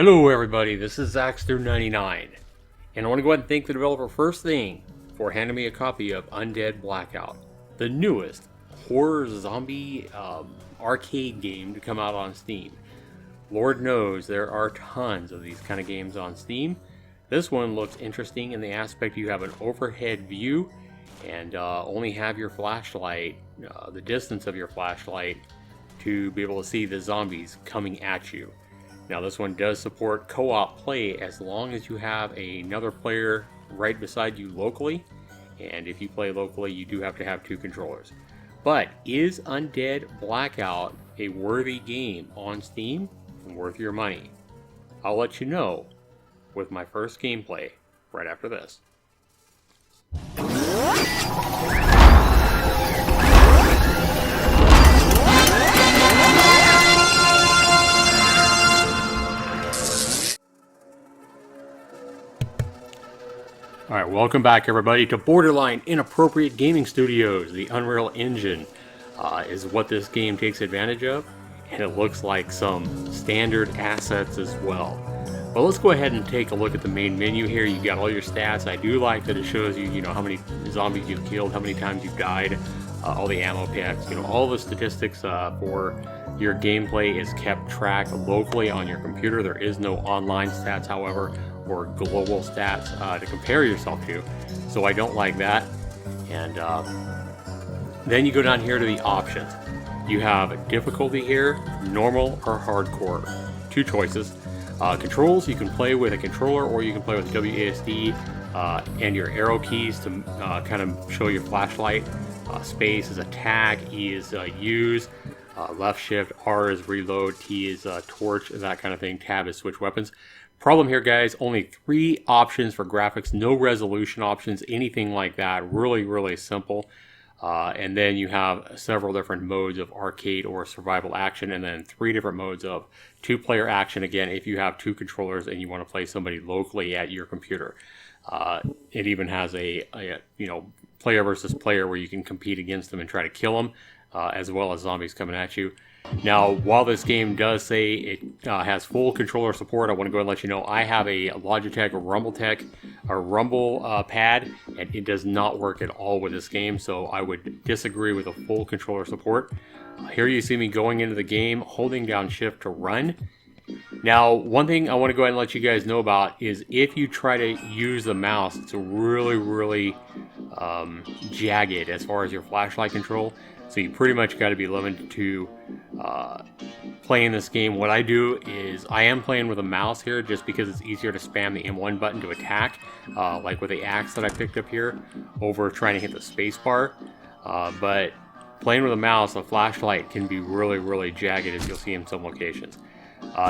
Hello everybody, this is Zaxtorian, and I want to go ahead and thank the developer first thing for handing me a copy of Undead Blackout, the newest horror zombie arcade game to come out on Steam. Lord knows there are tons of these kind of games on Steam. This one looks interesting in the aspect you have an overhead view and only have your flashlight, the distance of your flashlight, to be able to see the zombies coming at you. Now this one does support co-op play as long as you have another player right beside you locally, and if you play locally you do have to have two controllers. But is Undead Blackout a worthy game on Steam and worth your money? I'll let you know with my first gameplay right after this. Alright, welcome back everybody to Borderline Inappropriate Gaming Studios. The Unreal Engine is what this game takes advantage of, and it looks like some standard assets as well. But let's go ahead and take a look at the main menu here. You got all your stats. I do like that it shows you, how many zombies you've killed, how many times you've died, all the ammo packs, all the statistics for your gameplay is kept track locally on your computer. There is no online stats, however, or global stats to compare yourself to, so I don't like that. And then you go down here to the options. You have difficulty here, normal or hardcore. Two choices. Controls, you can play with a controller or you can play with WASD and your arrow keys to kind of show your flashlight. Space is attack, E is use, left shift, R is reload, T is torch, that kind of thing. Tab is switch weapons. Problem here, guys, only 3 options for graphics, no resolution options, anything like that. Really simple. And then you have several different modes of arcade or survival action, and then 3 different modes of 2-player action, again, if you have 2 controllers and you want to play somebody locally at your computer. It even has a player versus player where you can compete against them and try to kill them, as well as zombies coming at you. Now, while this game does say it has full controller support, I want to go ahead and let you know I have a Logitech Rumble pad, and it does not work at all with this game, so I would disagree with a full controller support. Here you see me going into the game, holding down shift to run. Now, one thing I want to go ahead and let you guys know about is if you try to use the mouse, it's really jagged as far as your flashlight control. So you pretty much got to be limited to playing this game. What I do is I am playing with a mouse here just because it's easier to spam the M1 button to attack, like with the axe that I picked up here, over trying to hit the space bar. But playing with a mouse, a flashlight can be really jagged, as you'll see in some locations.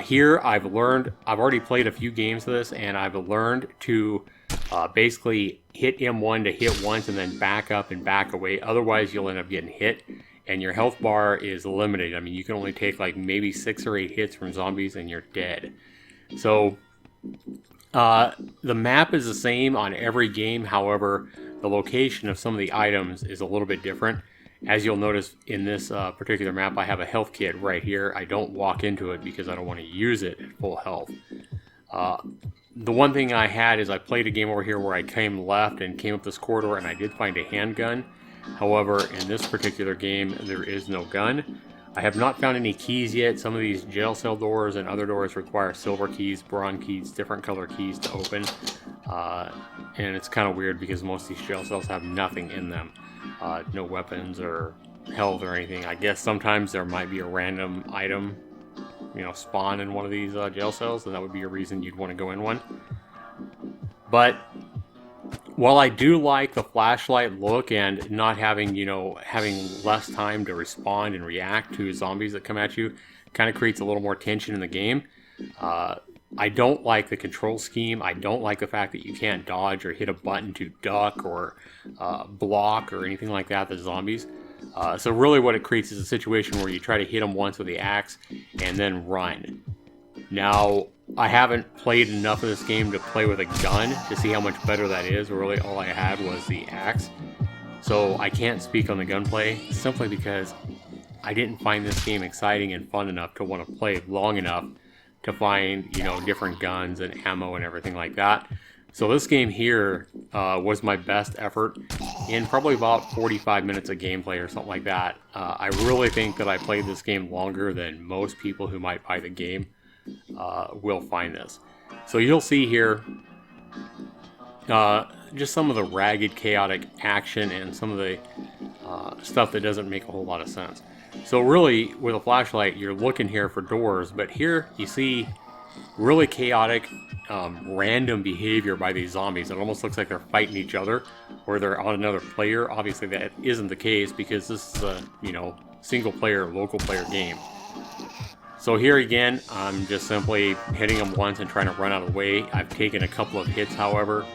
Here I've already played a few games of this, and I've learned to basically hit M1 to hit once and then back up and back away. Otherwise you'll end up getting hit, and your health bar is limited. I mean, you can only take like maybe 6 or 8 hits from zombies and you're dead. So the map is the same on every game. However, the location of some of the items is a little bit different. As you'll notice in this particular map, I have a health kit right here. I don't walk into it because I don't want to use it at full health. The one thing I had is I played a game over here where I came left and came up this corridor, and I did find a handgun. However, in this particular game, there is no gun. I have not found any keys yet. Some of these jail cell doors and other doors require silver keys, bronze keys, different color keys to open. And it's kind of weird because most of these jail cells have nothing in them. No weapons or health or anything. I guess sometimes there might be a random item spawn in one of these jail cells, and that would be a reason you'd want to go in one. But while I do like the flashlight look and not having less time to respond and react to zombies that come at you, kind of creates a little more tension in the game. I don't like the control scheme. I don't like the fact that you can't dodge or hit a button to duck or block or anything like that, the zombies. So really what it creates is a situation where you try to hit them once with the axe and then run. Now, I haven't played enough of this game to play with a gun to see how much better that is. Really, all I had was the axe. So I can't speak on the gunplay simply because I didn't find this game exciting and fun enough to want to play long enough to find, you know, different guns and ammo and everything like that. So this game here was my best effort in probably about 45 minutes of gameplay or something like that. I really think that I played this game longer than most people who might buy the game will find this. So you'll see here just some of the ragged, chaotic action and some of the stuff that doesn't make a whole lot of sense. So really, with a flashlight, you're looking here for doors, but here you see really chaotic, random behavior by these zombies. It almost looks like they're fighting each other, or they're on another player. Obviously, that isn't the case because this is a, you know, single-player, local-player game. So here again, I'm just simply hitting them once and trying to run out of the way. I've taken a couple of hits, however,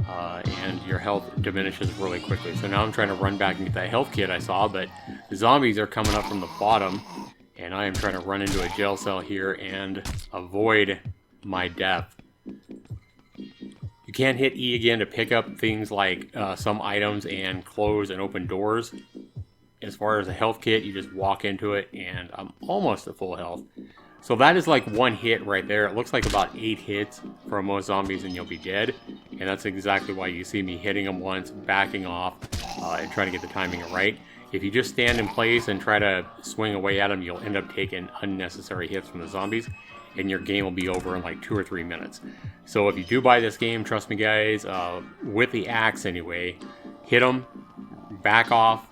and your health diminishes really quickly. So now I'm trying to run back and get that health kit I saw, but the zombies are coming up from the bottom, and I am trying to run into a jail cell here and avoid my death. You can't hit E again to pick up things like some items and close and open doors. As far as a health kit, you just walk into it, and I'm almost at full health. So that is like one hit right there. It looks like about 8 hits for most zombies and you'll be dead. And that's exactly why you see me hitting them once, backing off, and trying to get the timing right. If you just stand in place and try to swing away at them, you'll end up taking unnecessary hits from the zombies, and your game will be over in like 2 or 3 minutes. So if you do buy this game, trust me guys, with the axe anyway, hit them, back off,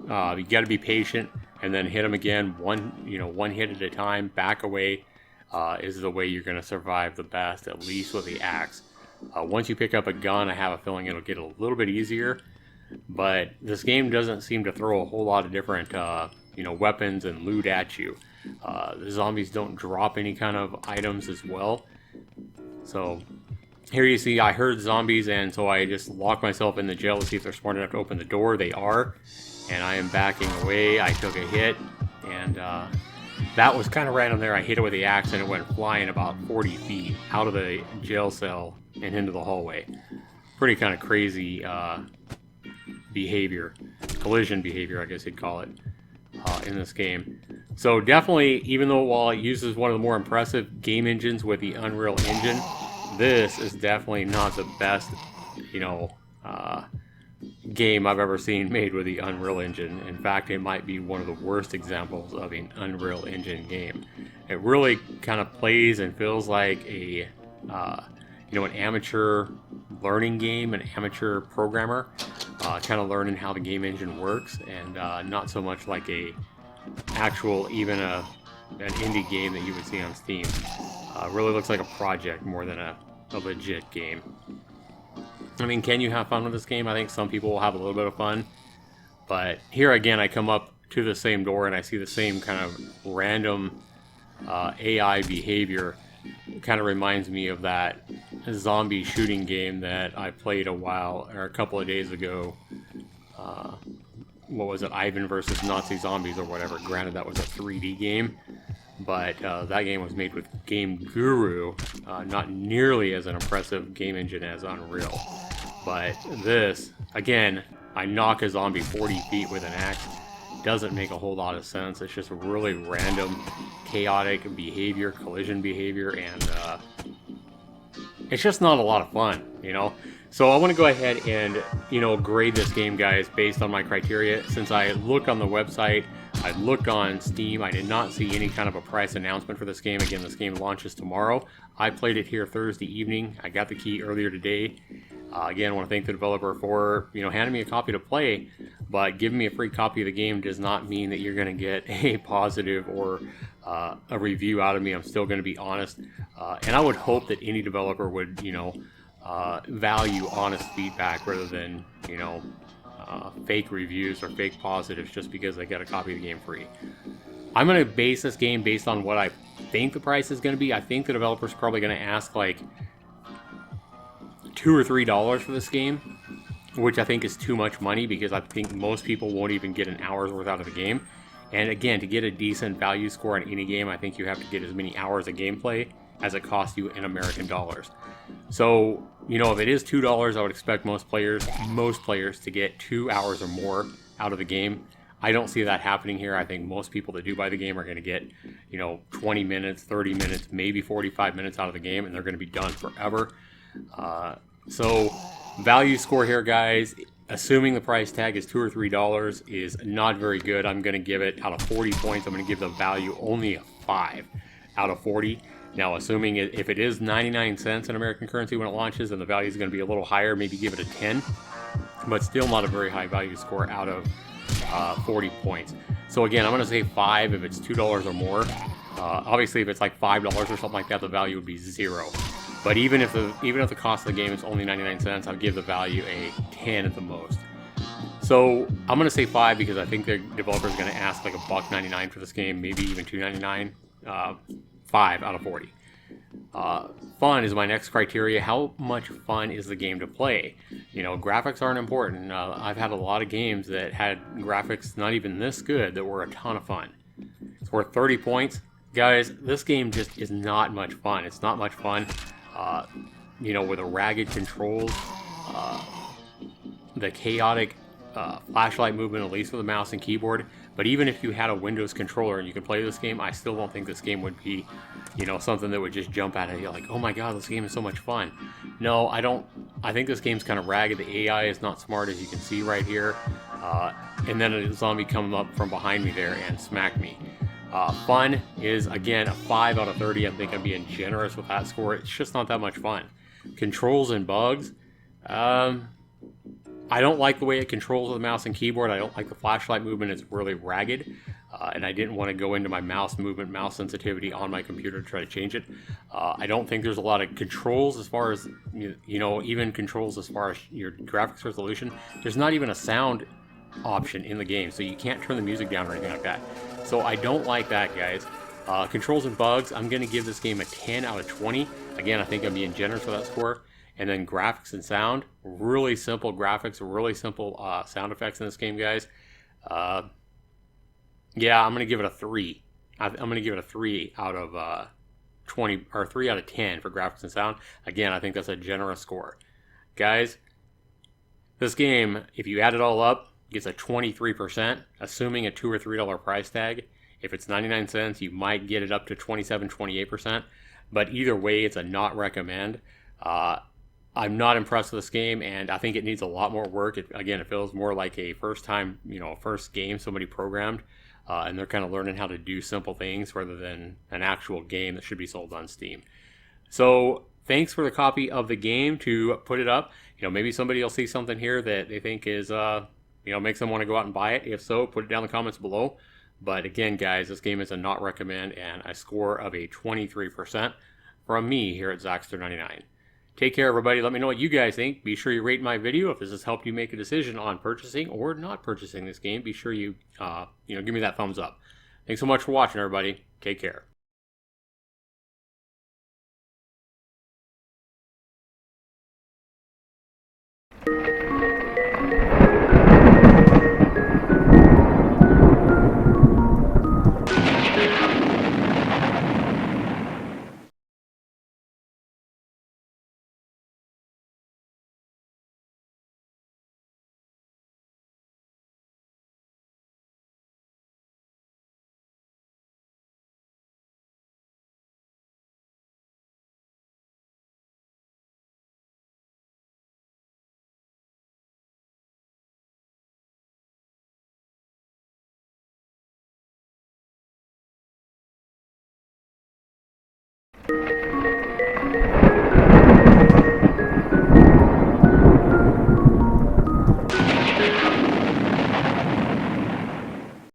you got to be patient, and then hit them again, one hit at a time, back away, is the way you're going to survive the best, at least with the axe. Once you pick up a gun, I have a feeling it'll get a little bit easier, but this game doesn't seem to throw a whole lot of different, weapons and loot at you. The zombies don't drop any kind of items as well. So here you see I heard zombies, and so I just locked myself in the jail to see if they're smart enough to open the door. They are, and I am backing away. I took a hit, and that was kind of random there. I hit it with the axe, and it went flying about 40 feet out of the jail cell and into the hallway. Pretty kind of crazy behavior, collision behavior, I guess you'd call it, in this game. So definitely, even though while it uses one of the more impressive game engines with the Unreal Engine, this is definitely not the best, game I've ever seen made with the Unreal Engine. In fact, it might be one of the worst examples of an Unreal Engine game. It really kind of plays and feels like a, an amateur learning game, an amateur programmer, kind of learning how the game engine works, and not so much like a actual, even an indie game that you would see on Steam. Really looks like a project more than a legit game. I mean, can you have fun with this game? I think some people will have a little bit of fun, but here again I come up to the same door and I see the same kind of random AI behavior. It kind of reminds me of that zombie shooting game that I played a couple of days ago. What was it? Ivan versus Nazi Zombies or whatever. Granted, that was a 3D game, but that game was made with Game Guru, not nearly as an impressive game engine as Unreal. But this, again, I knock a zombie 40 feet with an axe. Doesn't make a whole lot of sense. It's just really random, chaotic behavior, collision behavior, and it's just not a lot of fun, So I want to go ahead and, grade this game, guys, based on my criteria. Since I looked on the website, I looked on Steam, I did not see any kind of a price announcement for this game. Again, this game launches tomorrow. I played it here Thursday evening. I got the key earlier today. Again, I want to thank the developer for, handing me a copy to play, but giving me a free copy of the game does not mean that you're going to get a positive or a review out of me. I'm still going to be honest. And I would hope that any developer would, value honest feedback rather than, fake reviews or fake positives just because I got a copy of the game free. I'm going to base this game based on what I think the price is going to be. I think the developer's probably going to ask like $2 or $3 for this game, which I think is too much money because I think most people won't even get an hour's worth out of the game. And again, to get a decent value score on any game, I think you have to get as many hours of gameplay as it costs you in American dollars. So, if it is $2, I would expect most players to get 2 hours or more out of the game. I don't see that happening here. I think most people that do buy the game are going to get, 20 minutes, 30 minutes, maybe 45 minutes out of the game, and they're going to be done forever. So value score here, guys, assuming the price tag is $2 or $3, is not very good. I'm going to give it, out of 40 points, I'm going to give the value only a 5 out of 40. Now, assuming if it is 99 cents in American currency when it launches, then the value is going to be a little higher, maybe give it a 10, but still not a very high value score out of 40 points. So again, I'm going to say 5 if it's $2 or more. Obviously, if it's like $5 or something like that, the value would be 0. But even if the cost of the game is only 99 cents, I'll give the value a 10 at the most. So I'm going to say 5 because I think the developer is going to ask like $1.99 for this game, maybe even $2.99. 5 out of 40. Fun is my next criteria. How much fun is the game to play? Graphics aren't important. I've had a lot of games that had graphics not even this good that were a ton of fun. It's worth 30 points. Guys, this game just is not much fun. It's not much fun, with the ragged controls, the chaotic flashlight movement, at least with the mouse and keyboard. But even if you had a Windows controller and you could play this game, I still don't think this game would be, something that would just jump out at you like, oh my god, this game is so much fun. No, I don't. I think this game's kind of ragged. The AI is not smart, as you can see right here. And then a zombie come up from behind me there and smack me. Fun is, again, a 5 out of 30. I think I'm being generous with that score. It's just not that much fun. Controls and bugs. I don't like the way it controls with the mouse and keyboard. I don't like the flashlight movement. It's really ragged. And I didn't want to go into my mouse movement, mouse sensitivity on my computer to try to change it. I don't think there's a lot of controls as far as, even controls as far as your graphics resolution. There's not even a sound option in the game, so you can't turn the music down or anything like that. So I don't like that, guys. Controls and bugs, I'm going to give this game a 10 out of 20. Again, I think I'm being generous with that score. And then graphics and sound, really simple graphics, really simple sound effects in this game, guys. Yeah, I'm going to give it a 3. I'm going to give it a 3 out of 20, or 3 out of 10 for graphics and sound. Again, I think that's a generous score. Guys, this game, if you add it all up, gets a 23%, assuming a $2 or $3 price tag. If it's 99 cents, you might get it up to 27, 28%. But either way, it's a not recommend. I'm not impressed with this game, and I think it needs a lot more work. It feels more like a first game somebody programmed, and they're kind of learning how to do simple things rather than an actual game that should be sold on Steam. So thanks for the copy of the game to put it up. Maybe somebody will see something here that they think is, makes them want to go out and buy it. If so, put it down in the comments below. But again, guys, this game is a not recommend, and a score of a 23% from me here at Zaxtor99. Take care, everybody. Let me know what you guys think. Be sure you rate my video if this has helped you make a decision on purchasing or not purchasing this game. Be sure you, give me that thumbs up. Thanks so much for watching, everybody. Take care.